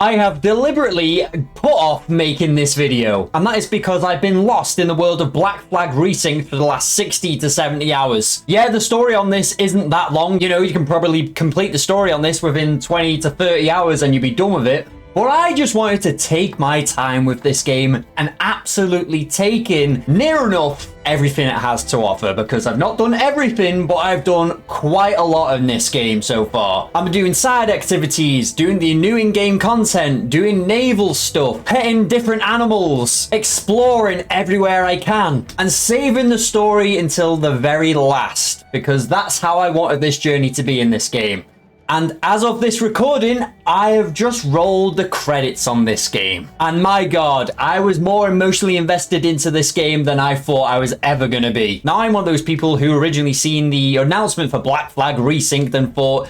I have deliberately put off making this video, and that is because I've been lost in the world of Black Flag Resynced for the last 60 to 70 hours. Yeah, the story on this isn't that long, you know, you can probably complete the story on this within 20 to 30 hours and you'll be done with it. But I just wanted to take my time with this game and absolutely take in near enough everything it has to offer, because I've not done everything, but I've done quite a lot in this game so far. I'm doing side activities, doing the new in-game content, doing naval stuff, petting different animals, exploring everywhere I can, and saving the story until the very last, because that's how I wanted this journey to be in this game. And as of this recording, I have just rolled the credits on this game. And my God, I was more emotionally invested into this game than I thought I was ever going to be. Now, I'm one of those people who originally seen the announcement for Black Flag Resynced and thought,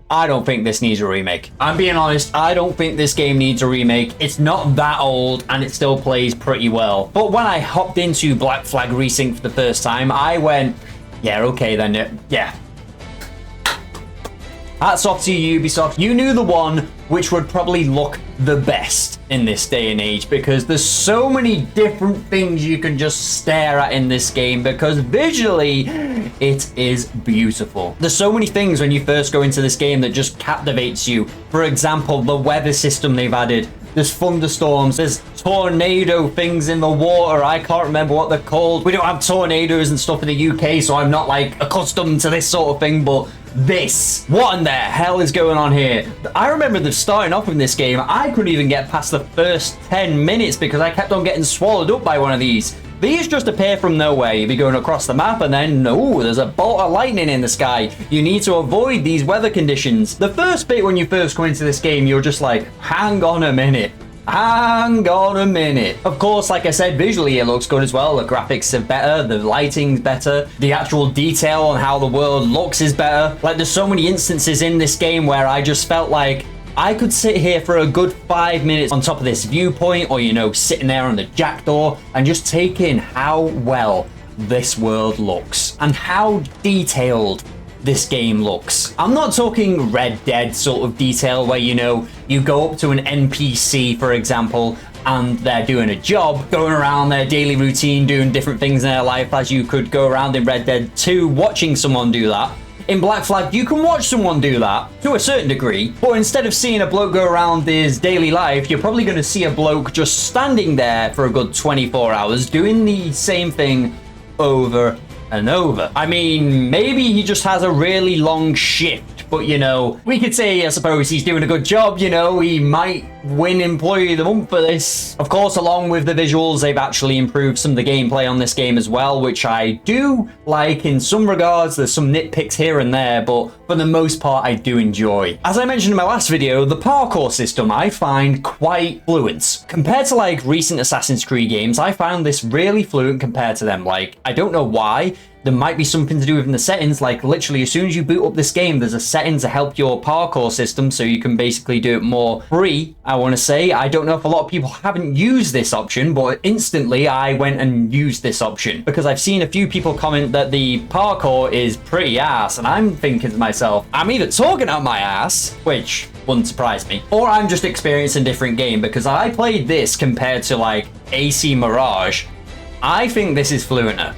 I don't think this needs a remake. I'm being honest, I don't think this game needs a remake. It's not that old and it still plays pretty well. But when I hopped into Black Flag Resynced for the first time, I went, yeah, okay then, yeah. Hats off to you, Ubisoft. You knew the one which would probably look the best in this day and age, because there's so many different things you can just stare at in this game, because visually it is beautiful. There's so many things when you first go into this game that just captivates you. For example, the weather system they've added. There's thunderstorms, there's tornado things in the water. I can't remember what they're called. We don't have tornadoes and stuff in the UK, so I'm not like accustomed to this sort of thing, but this, what in the hell is going on here? I remember them starting off in this game, I couldn't even get past the first 10 minutes because I kept on getting swallowed up by one of these. These just appear from nowhere. You'll be going across the map and then, oh, there's a bolt of lightning in the sky. You need to avoid these weather conditions. The first bit when you first come into this game, you're just like, hang on a minute. Hang on a minute. Of course, like I said, visually it looks good as well. The graphics are better, the lighting's better, the actual detail on how the world looks is better. Like, there's so many instances in this game where I just felt like I could sit here for a good 5 minutes on top of this viewpoint, or, you know, sitting there on the jackdaw and just take in how well this world looks and how detailed this game looks. I'm not talking Red Dead sort of detail where, you know, you go up to an NPC, for example, and they're doing a job, going around their daily routine, doing different things in their life, as you could go around in Red Dead 2 watching someone do that. In Black Flag, you can watch someone do that to a certain degree, but instead of seeing a bloke go around his daily life, you're probably going to see a bloke just standing there for a good 24 hours doing the same thing over and over. I mean, maybe he just has a really long shift, but, you know, we could say, I suppose, he's doing a good job. You know, he might win Employee of the Month for this. Of course, along with the visuals, they've actually improved some of the gameplay on this game as well, which I do like in some regards. There's some nitpicks here and there, but for the most part, I do enjoy. As I mentioned in my last video, the parkour system I find quite fluent. Compared to like recent Assassin's Creed games, I found this really fluent compared to them. Like, I don't know why. There might be something to do with the settings. Like, literally, as soon as you boot up this game, there's a setting to help your parkour system, so you can basically do it more free, I want to say. I don't know if a lot of people haven't used this option, but instantly I went and used this option because I've seen a few people comment that the parkour is pretty ass, and I'm thinking to myself, I'm either talking out my ass, which wouldn't surprise me, or I'm just experiencing a different game, because I played this compared to like AC Mirage. I think this is fluenter.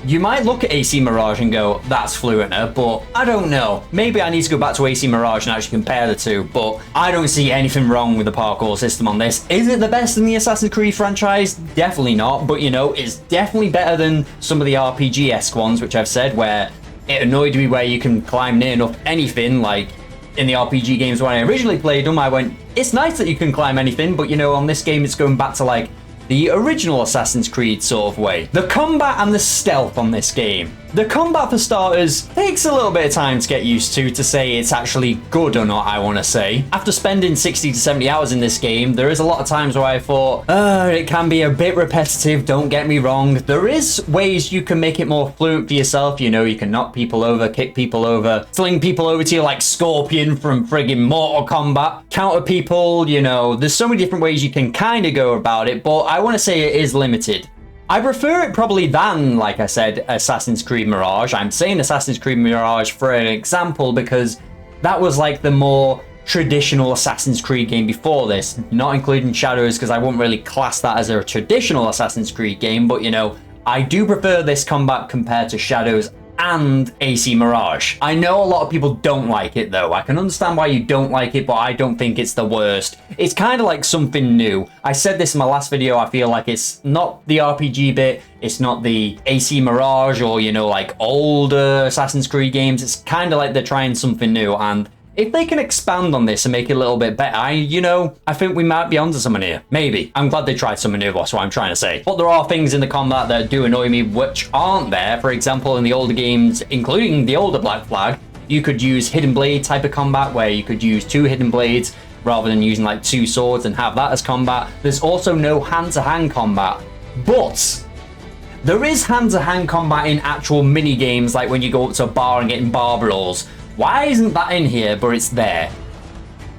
You might look at AC Mirage and go, that's fluenter, but I don't know. Maybe I need to go back to AC Mirage and actually compare the two, but I don't see anything wrong with the parkour system on this. Is it the best in the Assassin's Creed franchise? Definitely not, but, you know, it's definitely better than some of the RPG-esque ones, which I've said, where it annoyed me where you can climb near enough anything. Like, in the RPG games when I originally played them, I went, it's nice that you can climb anything, but, you know, on this game, it's going back to, like, the original Assassin's Creed sort of way. The combat and the stealth on this game. The combat, for starters, takes a little bit of time to get used to say it's actually good or not, I want to say. After spending 60 to 70 hours in this game, there is a lot of times where I thought, it can be a bit repetitive, don't get me wrong. There is ways you can make it more fluent for yourself. You know, you can knock people over, kick people over, fling people over to you like Scorpion from friggin' Mortal Kombat, counter people, you know, there's so many different ways you can kind of go about it, but I want to say it is limited. I prefer it probably than, like I said, Assassin's Creed Mirage. I'm saying Assassin's Creed Mirage for an example because that was like the more traditional Assassin's Creed game before this, not including Shadows, because I wouldn't really class that as a traditional Assassin's Creed game, but you know, I do prefer this combat compared to Shadows and AC Mirage. I know a lot of people don't like it though. I can understand why you don't like it, but I don't think it's the worst. It's kind of like something new. I said this in my last video, I feel like it's not the RPG bit, it's not the AC Mirage or, you know, like older Assassin's Creed games. It's kind of like they're trying something new, and if they can expand on this and make it a little bit better, I think we might be onto something here. Maybe. I'm glad they tried something new, that's what I'm trying to say. But there are things in the combat that do annoy me which aren't there. For example, in the older games, including the older Black Flag, you could use hidden blade type of combat where you could use 2 hidden blades rather than using like 2 swords and have that as combat. There's also no hand-to-hand combat. But there is hand-to-hand combat in actual mini games, like when you go up to a bar and get in bar brawls. Why isn't that in here, but it's there?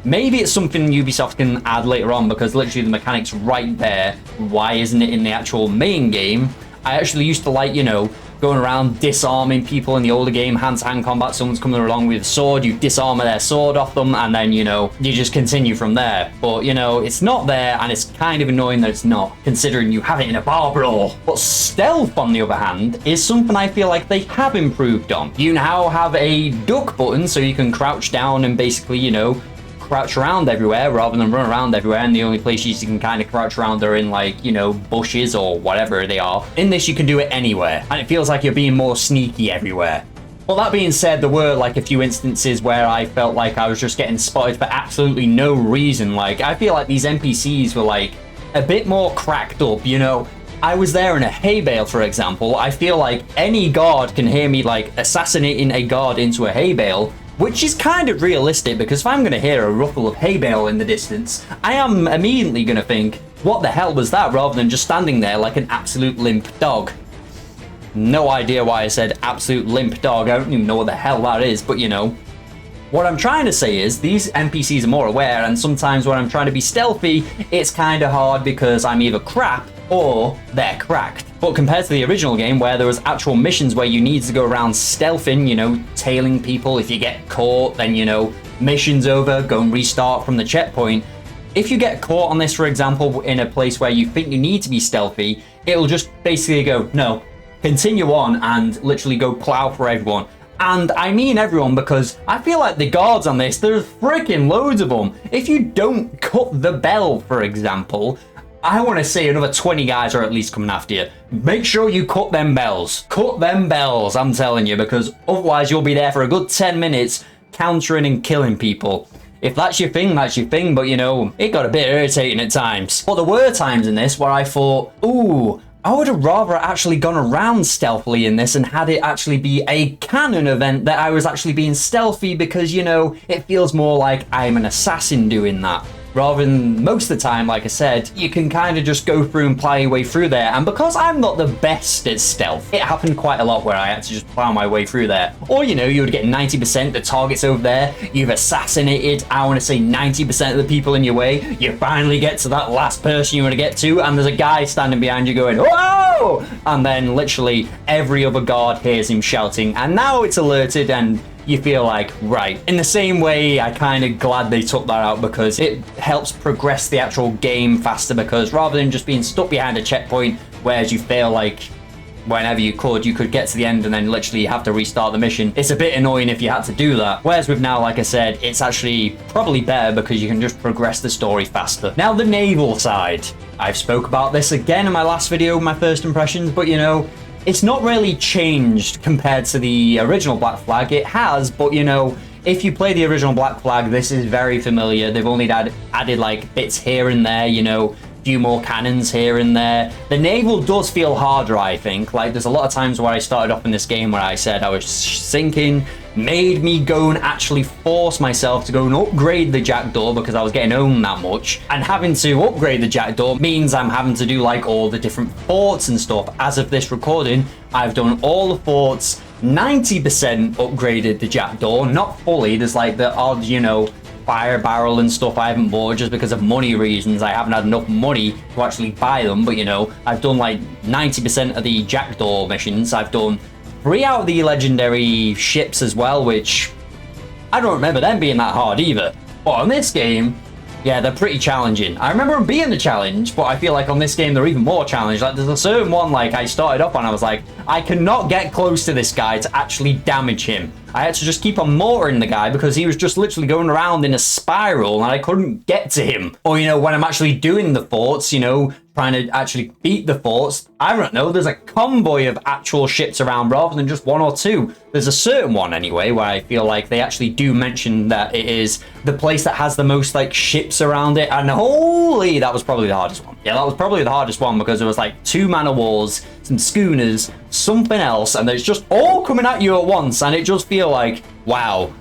Maybe it's something Ubisoft can add later on, because literally the mechanic's right there. Why isn't it in the actual main game? I actually used to like, you know, going around disarming people in the older game, hand-to-hand combat. Someone's coming along with a sword, you disarm their sword off them, and then, you know, you just continue from there. But, you know, it's not there, and it's kind of annoying that it's not, considering you have it in a bar brawl. But stealth, on the other hand, is something I feel like they have improved on. You now have a duck button, so you can crouch down and basically, you know, crouch around everywhere rather than run around everywhere, and the only places you can kind of crouch around are in, like, you know, bushes or whatever they are. In this you can do it anywhere, and it feels like you're being more sneaky everywhere. Well, that being said, there were like a few instances where I felt like I was just getting spotted for absolutely no reason. Like, I feel like these NPCs were like a bit more cracked up, you know. I was there in a hay bale, for example. I feel like any guard can hear me like assassinating a guard into a hay bale, which is kind of realistic, because if I'm going to hear a ruffle of hay bale in the distance, I am immediately going to think, what the hell was that, rather than just standing there like an absolute limp dog. No idea why I said absolute limp dog. I don't even know what the hell that is, but you know. What I'm trying to say is these NPCs are more aware, and sometimes when I'm trying to be stealthy, it's kind of hard because I'm either crap or they're cracked. But compared to the original game, where there was actual missions where you need to go around stealthing, you know, tailing people. If you get caught, then, you know, mission's over, go and restart from the checkpoint. If you get caught on this, for example, in a place where you think you need to be stealthy, it'll just basically go, no, continue on, and literally go plow for everyone. And I mean everyone, because I feel like the guards on this, there's freaking loads of them. If you don't cut the bell, for example, I want to say another 20 guys are at least coming after you. Make sure you cut them bells. Cut them bells, I'm telling you, because otherwise you'll be there for a good 10 minutes countering and killing people. If that's your thing, that's your thing, but you know, it got a bit irritating at times. But there were times in this where I thought, ooh, I would have rather actually gone around stealthily in this and had it actually be a canon event that I was actually being stealthy, because, you know, it feels more like I'm an assassin doing that. Rather than most of the time, like I said, you can kind of just go through and plow your way through there. And because I'm not the best at stealth, it happened quite a lot where I had to just plow my way through there. Or, you know, you would get 90%, the target's over there, you've assassinated, I want to say 90% of the people in your way, you finally get to that last person you want to get to, and there's a guy standing behind you going, whoa! And then literally every other guard hears him shouting, and now it's alerted, and you feel like, right. In the same way, I kind of glad they took that out, because it helps progress the actual game faster, because rather than just being stuck behind a checkpoint, whereas you feel like whenever you could get to the end and then literally have to restart the mission, it's a bit annoying if you had to do that. Whereas with now, like I said, it's actually probably better because you can just progress the story faster. Now, the naval side. I've spoke about this again in my last video, my first impressions, but you know, it's not really changed compared to the original Black Flag. It has, but you know, if you play the original Black Flag, this is very familiar. They've only added like bits here and there, you know, a few more cannons here and there. The naval does feel harder, I think. Like, there's a lot of times where I started off in this game where I said I was sinking, made me go and actually force myself to go and upgrade the jackdaw because I was getting owned that much. And having to upgrade the jackdaw means I'm having to do like all the different forts and stuff. As of this recording, I've done all the forts, 90% upgraded the jackdaw, not fully. There's like the odd, you know, fire barrel and stuff I haven't bought just because of money reasons. I haven't had enough money to actually buy them, but you know, I've done like 90% of the jackdaw missions. I've done 3 out of the legendary ships as well, which I don't remember them being that hard either. But on this game, yeah, they're pretty challenging. I remember them being a challenge, but I feel like on this game, they're even more challenged. Like, there's a certain one, like, I started up on, I was like, I cannot get close to this guy to actually damage him. I had to just keep on mortaring the guy because he was just literally going around in a spiral and I couldn't get to him. Or, you know, when I'm actually doing the forts, you know, trying to actually beat the forts, I don't know, there's a convoy of actual ships around rather than just one or two. There's a certain one anyway where I feel like they actually do mention that it is the place that has the most like ships around it, and holy, that was probably the hardest one. Yeah, that was probably the hardest one because there was like 2 man of wars, some schooners, something else, and it's just all coming at you at once, and it just feels like, wow.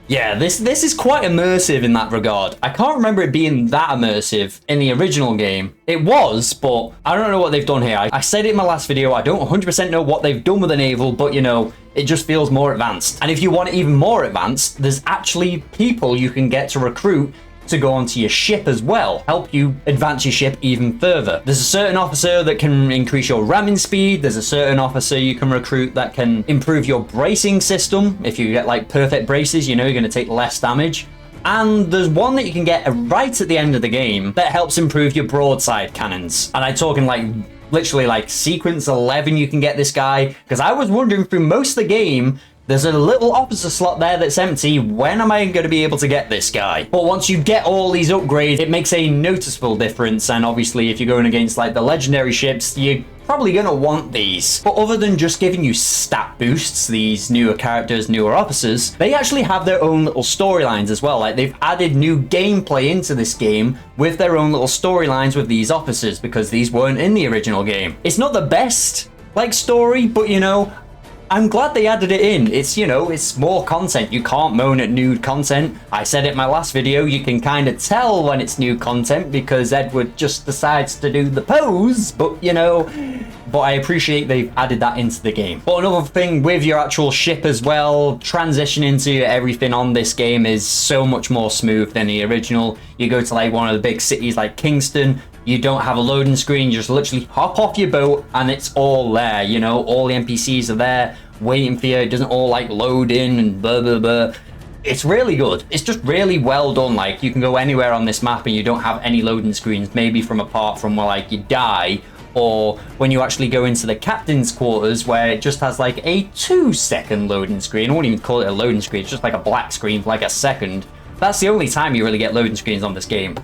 Yeah, this is quite immersive in that regard. I can't remember it being that immersive in the original game. It was, but I don't know what they've done here. I said it in my last video, I don't 100% know what they've done with the Naval, but you know, it just feels more advanced. And if you want it even more advanced, there's actually people you can get to recruit to go onto your ship as well, help you advance your ship even further. There's a certain officer that can increase your ramming speed. There's a certain officer you can recruit that can improve your bracing system. If you get like perfect braces, you know you're going to take less damage. And there's one that you can get right at the end of the game that helps improve your broadside cannons. And I'm talking like literally like sequence 11 you can get this guy, because I was wondering through most of the game, there's a little officer slot there that's empty. When am I going to be able to get this guy? But once you get all these upgrades, it makes a noticeable difference. And obviously, if you're going against like the legendary ships, you're probably going to want these. But other than just giving you stat boosts, these newer characters, newer officers, they actually have their own little storylines as well. Like they've added new gameplay into this game with their own little storylines with these officers, because these weren't in the original game. It's not the best like story, but you know, I'm glad they added it in. It's, you know, it's more content. You can't moan at nude content. I said it in my last video, you can kind of tell when it's new content because Edward just decides to do the pose, but you know, but I appreciate they've added that into the game. But another thing with your actual ship as well, transitioning to everything on this game is so much more smooth than the original. You go to like one of the big cities like Kingston, you don't have a loading screen, you just literally hop off your boat and it's all there, you know, all the NPCs are there waiting for you. It doesn't all like load in and blah blah blah. It's really good. It's just really well done. Like you can go anywhere on this map and you don't have any loading screens, maybe from apart from where like you die, or when you actually go into the captain's quarters where it just has like a 2-second loading screen. I won't even call it a loading screen, it's just like a black screen for like a second. That's the only time you really get loading screens on this game.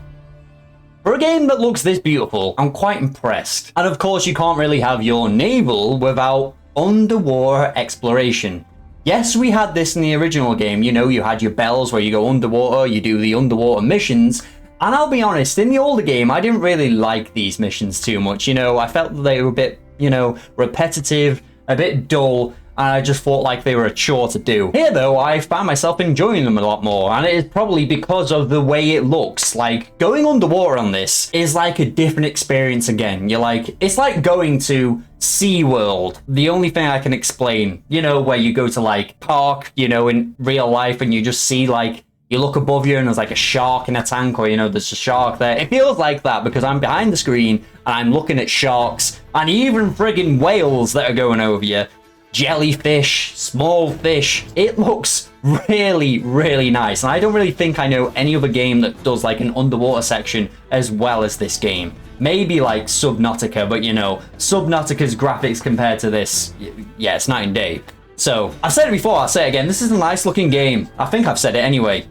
For a game that looks this beautiful, I'm quite impressed. And of course, you can't really have your naval without underwater exploration. Yes, we had this in the original game. You know, you had your bells where you go underwater, you do the underwater missions. And I'll be honest, in the older game, I didn't really like these missions too much. You know, I felt that they were a bit, you know, repetitive, a bit dull, and I just thought like they were a chore to do. Here though, I found myself enjoying them a lot more, and it is probably because of the way it looks. Like, going underwater on this is like a different experience again. You're like, it's like going to SeaWorld. The only thing I can explain, you know, where you go to like park, you know, in real life, and you just see like, you look above you and there's like a shark in a tank, or, you know, there's a shark there. It feels like that because I'm behind the screen and I'm looking at sharks and even friggin' whales that are going over you. Jellyfish, small fish. It looks really, really nice. And I don't really think I know any other game that does like an underwater section as well as this game. Maybe like Subnautica, but you know, Subnautica's graphics compared to this, yeah, it's night and day. So, I've said it before, I'll say it again, this is a nice looking game. I think I've said it anyway.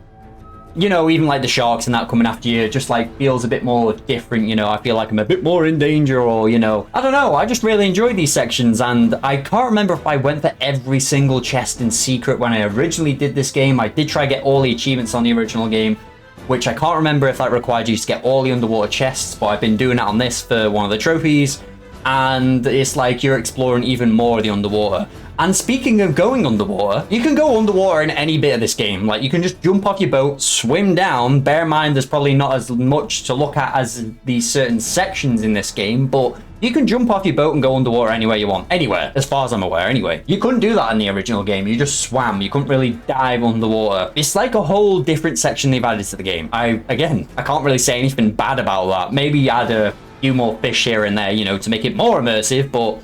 You know, even like the sharks and that coming after you just like feels a bit more different, you know. I feel like I'm a bit more in danger, or, you know, I don't know, I just really enjoyed these sections, and I can't remember if I went for every single chest in secret when I originally did this game. I did try to get all the achievements on the original game, which I can't remember if that required you to get all the underwater chests, but I've been doing that on this for one of the trophies, and it's like you're exploring even more of the underwater. And speaking of going underwater, you can go underwater in any bit of this game. Like, you can just jump off your boat, swim down. Bear in mind, there's probably not as much to look at as these certain sections in this game, but you can jump off your boat and go underwater anywhere you want. Anywhere, as far as I'm aware, anyway. You couldn't do that in the original game. You just swam. You couldn't really dive underwater. It's like a whole different section they've added to the game. I can't really say anything bad about that. Maybe add a few more fish here and there, you know, to make it more immersive, but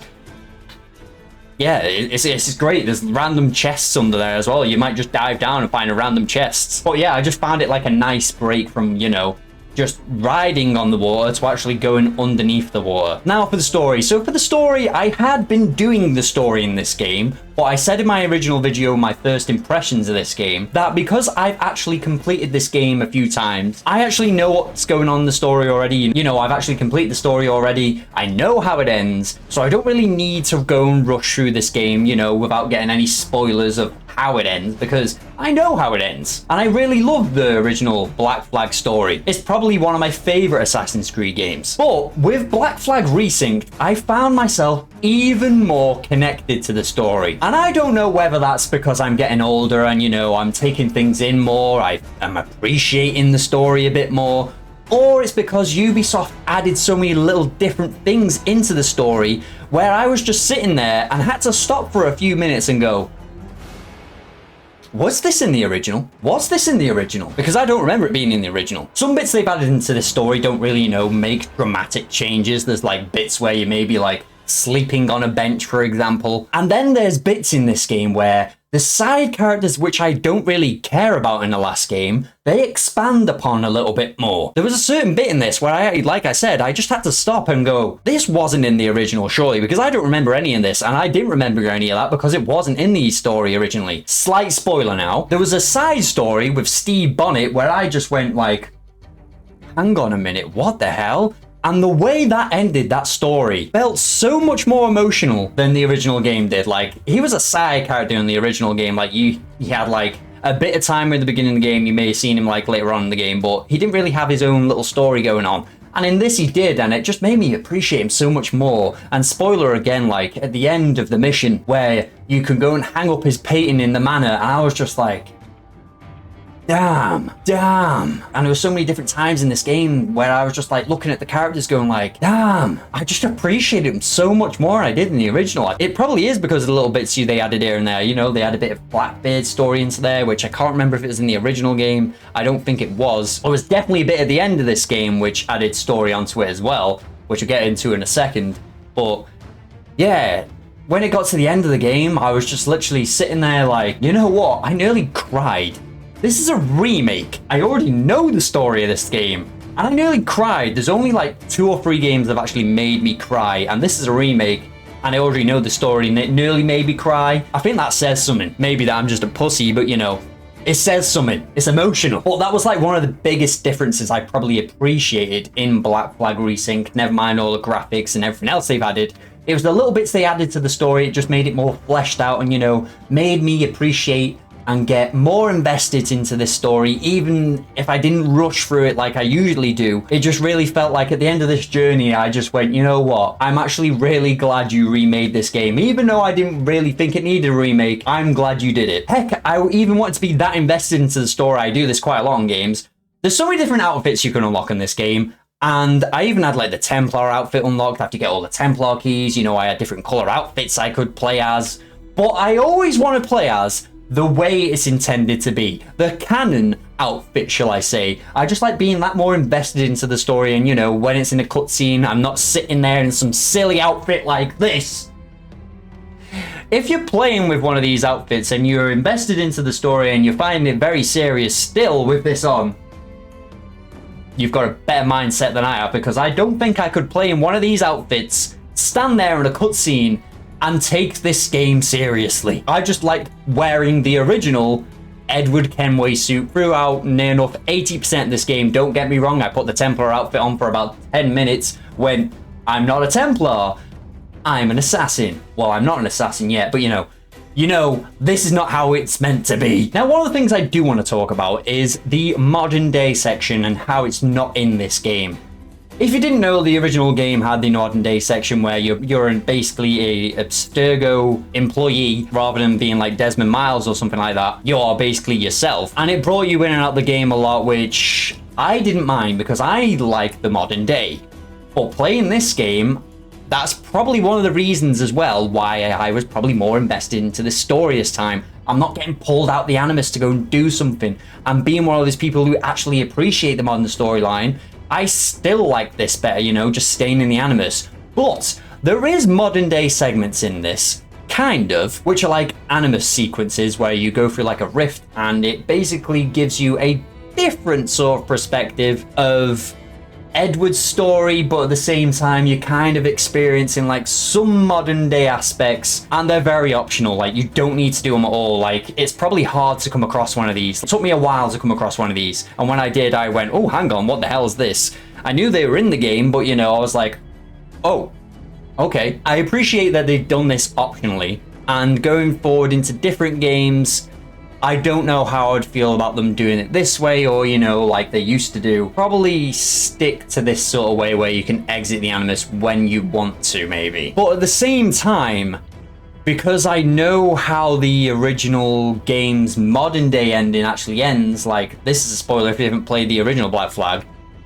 yeah, it's great. There's random chests under there as well. You might just dive down and find a random chest. But yeah, I just found it like a nice break from, you know, just riding on the water to actually going underneath the water. Now for the story. So for the story, I had been doing the story in this game, but I said in my original video, my first impressions of this game, that because I've actually completed this game a few times, I actually know what's going on in the story already. You know, I've actually completed the story already. I know how it ends, so I don't really need to go and rush through this game, you know, without getting any spoilers of how it ends, because I know how it ends. And I really love the original Black Flag story. It's probably one of my favorite Assassin's Creed games. But with Black Flag Resynced, I found myself even more connected to the story. And I don't know whether that's because I'm getting older and, you know, I'm taking things in more, I'm appreciating the story a bit more, or it's because Ubisoft added so many little different things into the story where I was just sitting there and had to stop for a few minutes and go, was this in the original? Was this in the original? Because I don't remember it being in the original. Some bits they've added into this story don't really, you know, make dramatic changes. There's like bits where you may be like sleeping on a bench, for example. And then there's bits in this game where the side characters, which I don't really care about in the last game, they expand upon a little bit more. There was a certain bit in this where I, like I said, I just had to stop and go, this wasn't in the original, surely, because I don't remember any of this, and I didn't remember any of that because it wasn't in the story originally. Slight spoiler now. There was a side story with Steve Bonnet where I just went like, hang on a minute, what the hell? And the way that ended that story felt so much more emotional than the original game did. Like, he was a side character in the original game. Like, he had like a bit of time at the beginning of the game. You may have seen him like later on in the game, but he didn't really have his own little story going on. And in this he did, and it just made me appreciate him so much more. And spoiler again, like at the end of the mission where you can go and hang up his painting in the manor, and I was just like, damn. And there were so many different times in this game where I was just like looking at the characters going like, damn, I just appreciated him so much more than I did in the original. It probably is because of the little bits they added here and there. You know, they had a bit of Blackbeard's story into there, which I can't remember if it was in the original game. I don't think it was. There was definitely a bit at the end of this game which added story onto it as well, which we'll get into in a second. But yeah, when it got to the end of the game, I was just literally sitting there like, you know what? I nearly cried. This is a remake. I already know the story of this game, and I nearly cried. There's only like 2 or 3 games that have actually made me cry, and this is a remake, and I already know the story, and it nearly made me cry. I think that says something. Maybe that I'm just a pussy, but you know, it says something. It's emotional. But that was like one of the biggest differences I probably appreciated in Black Flag Resynced, never mind all the graphics and everything else they've added. It was the little bits they added to the story. It just made it more fleshed out and, you know, made me appreciate and get more invested into this story, even if I didn't rush through it like I usually do. It just really felt like at the end of this journey, I just went, you know what? I'm actually really glad you remade this game. Even though I didn't really think it needed a remake, I'm glad you did it. Heck, I even wanted to be that invested into the story. I do this quite a lot in games. There's so many different outfits you can unlock in this game. And I even had like the Templar outfit unlocked. I have to get all the Templar keys. You know, I had different color outfits I could play as. But I always want to play as the way it's intended to be. The canon outfit, shall I say. I just like being that more invested into the story, and you know, when it's in a cutscene, I'm not sitting there in some silly outfit like this. If you're playing with one of these outfits and you're invested into the story and you're finding it very serious still with this on, you've got a better mindset than I have, because I don't think I could play in one of these outfits, stand there in a cutscene, and take this game seriously. I just like wearing the original Edward Kenway suit throughout near enough 80% of this game. Don't get me wrong, I put the Templar outfit on for about 10 minutes when I'm not a Templar, I'm an assassin. Well, I'm not an assassin yet, but you know, this is not how it's meant to be. Now, one of the things I do want to talk about is the modern day section and how it's not in this game. If you didn't know, the original game had the modern day section where you're basically a Abstergo employee rather than being like Desmond Miles or something like that. You're basically yourself. And it brought you in and out the game a lot, which I didn't mind because I like the modern day. But playing this game, that's probably one of the reasons as well why I was probably more invested into the story this time. I'm not getting pulled out the Animus to go and do something. I'm being one of those people who actually appreciate the modern storyline. I still like this better, you know, just staying in the Animus. But there is modern day segments in this, kind of, which are like animus sequences where you go through like a rift and it basically gives you a different sort of perspective of Edward's story, but at the same time you're kind of experiencing like some modern day aspects, and they're very optional. Like, you don't need to do them at all. Like, it's probably hard to come across one of these. It took me a while to come across one of these, and when I did, I went, oh, hang on, what the hell is this? I knew they were in the game, but you know, I was like, oh, okay. I appreciate that they've done this optionally, and going forward into different games, I don't know how I'd feel about them doing it this way, or, you know, like they used to do. Probably stick to this sort of way where you can exit the animus when you want to, maybe. But at the same time, because I know how the original game's modern day ending actually ends, like, this is a spoiler if you haven't played the original Black Flag,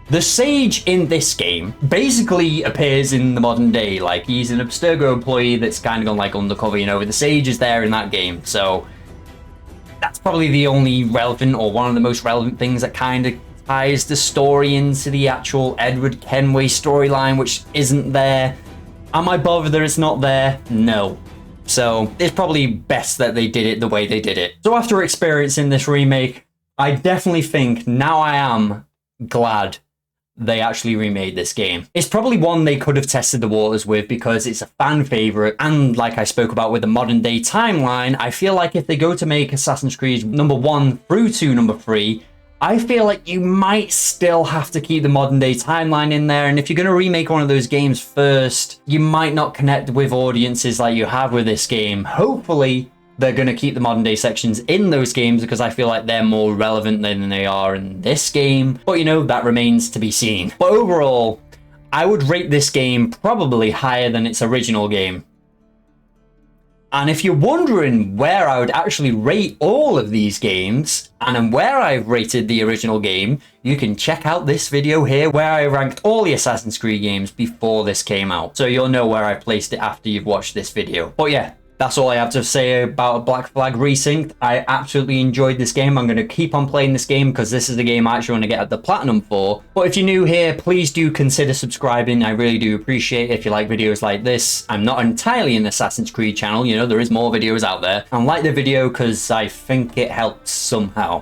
the Sage in this game basically appears in the modern day. Like, he's an Abstergo employee that's kind of gone like undercover, you know, the Sage is there in that game, so that's probably the only relevant, or one of the most relevant things that kind of ties the story into the actual Edward Kenway storyline, which isn't there. Am I bothered that it's not there? No. So it's probably best that they did it the way they did it. So after experiencing this remake, I definitely think now I am glad they actually remade this game. It's probably one they could have tested the waters with because it's a fan favorite, and like I spoke about with the modern day timeline, I feel like if they go to make Assassin's Creed number 1 through to number 3, I feel like you might still have to keep the modern day timeline in there, and if you're going to remake one of those games first, you might not connect with audiences like you have with this game. Hopefully they're going to keep the modern day sections in those games because I feel like they're more relevant than they are in this game. But you know, that remains to be seen. But overall, I would rate this game probably higher than its original game. And if you're wondering where I would actually rate all of these games, and where I've rated the original game, you can check out this video here where I ranked all the Assassin's Creed games before this came out. So you'll know where I placed it after you've watched this video. But yeah, that's all I have to say about Black Flag Resynced. I absolutely enjoyed this game. I'm going to keep on playing this game because this is the game I actually want to get at the platinum for. But if you're new here, please do consider subscribing. I really do appreciate it if you like videos like this. I'm not entirely an Assassin's Creed channel. You know, there is more videos out there. And like the video because I think it helps somehow.